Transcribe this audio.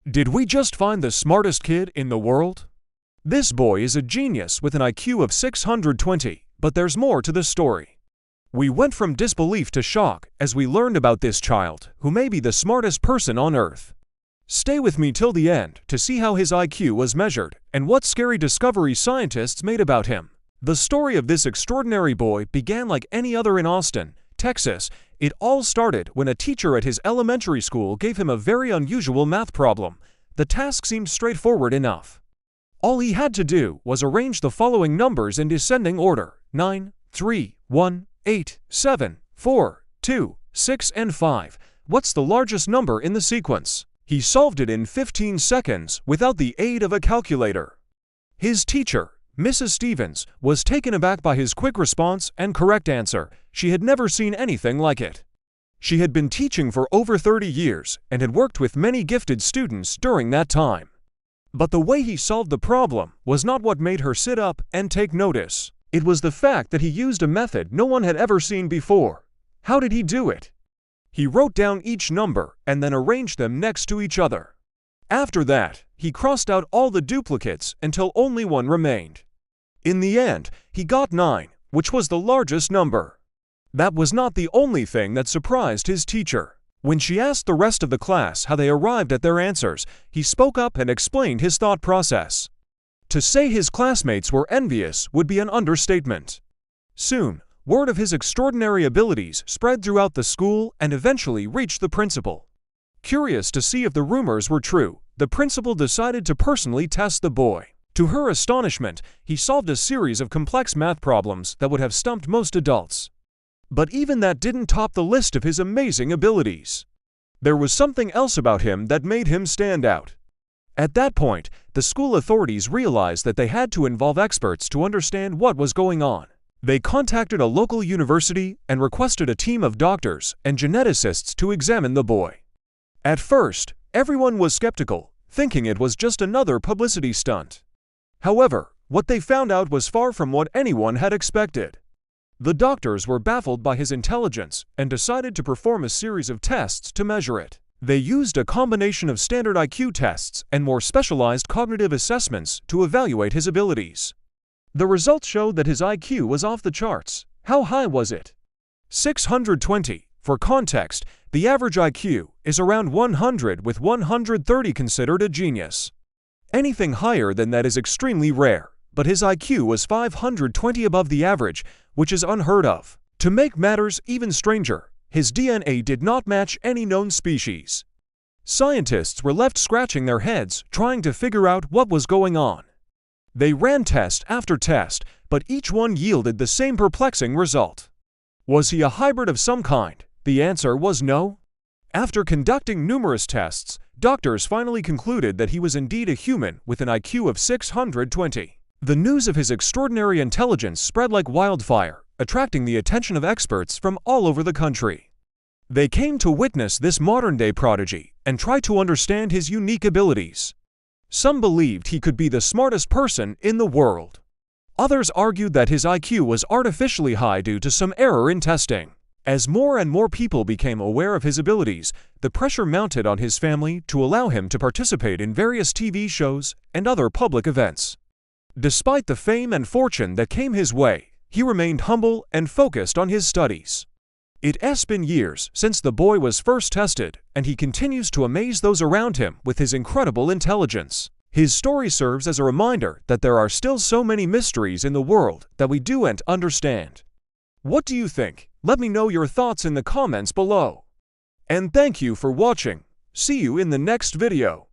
Did we just find the smartest kid in the world? This boy is a genius with an IQ of 620, but there's more to the story. We went from disbelief to shock as we learned about this child, who may be the smartest person on Earth. Stay with me till the end to see how his IQ was measured and what scary discoveries scientists made about him. The story of this extraordinary boy began like any other in Austin, Texas. It all started when a teacher at his elementary school gave him a very unusual math problem. The task seemed straightforward enough. All he had to do was arrange the following numbers in descending order: 9, 3, 1, 8, 7, 4, 2, 6, and 5. What's the largest number in the sequence? He solved it in 15 seconds without the aid of a calculator. His teacher, Mrs. Stevens, was taken aback by his quick response and correct answer. She had never seen anything like it. She had been teaching for over 30 years and had worked with many gifted students during that time. But the way he solved the problem was not what made her sit up and take notice. It was the fact that he used a method no one had ever seen before. How did he do it? He wrote down each number and then arranged them next to each other. After that, he crossed out all the duplicates until only one remained. In the end, he got 9, which was the largest number. That was not the only thing that surprised his teacher. When she asked the rest of the class how they arrived at their answers, he spoke up and explained his thought process. To say his classmates were envious would be an understatement. Soon, word of his extraordinary abilities spread throughout the school and eventually reached the principal. Curious to see if the rumors were true, the principal decided to personally test the boy. To her astonishment, he solved a series of complex math problems that would have stumped most adults. But even that didn't top the list of his amazing abilities. There was something else about him that made him stand out. At that point, the school authorities realized that they had to involve experts to understand what was going on. They contacted a local university and requested a team of doctors and geneticists to examine the boy. At first, everyone was skeptical, thinking it was just another publicity stunt. However, what they found out was far from what anyone had expected. The doctors were baffled by his intelligence and decided to perform a series of tests to measure it. They used a combination of standard IQ tests and more specialized cognitive assessments to evaluate his abilities. The results showed that his IQ was off the charts. How high was it? 620. For context, the average IQ is around 100, with 130 considered a genius. Anything higher than that is extremely rare, but his IQ was 520 above the average, which is unheard of. To make matters even stranger, his DNA did not match any known species. Scientists were left scratching their heads trying to figure out what was going on. They ran test after test, but each one yielded the same perplexing result. Was he a hybrid of some kind? The answer was no. After conducting numerous tests, doctors finally concluded that he was indeed a human with an IQ of 620. The news of his extraordinary intelligence spread like wildfire, attracting the attention of experts from all over the country. They came to witness this modern-day prodigy and try to understand his unique abilities. Some believed he could be the smartest person in the world. Others argued that his IQ was artificially high due to some error in testing. As more and more people became aware of his abilities, the pressure mounted on his family to allow him to participate in various TV shows and other public events. Despite the fame and fortune that came his way, he remained humble and focused on his studies. It has been years since the boy was first tested, and he continues to amaze those around him with his incredible intelligence. His story serves as a reminder that there are still so many mysteries in the world that we don't understand. What do you think? Let me know your thoughts in the comments below. And thank you for watching. See you in the next video.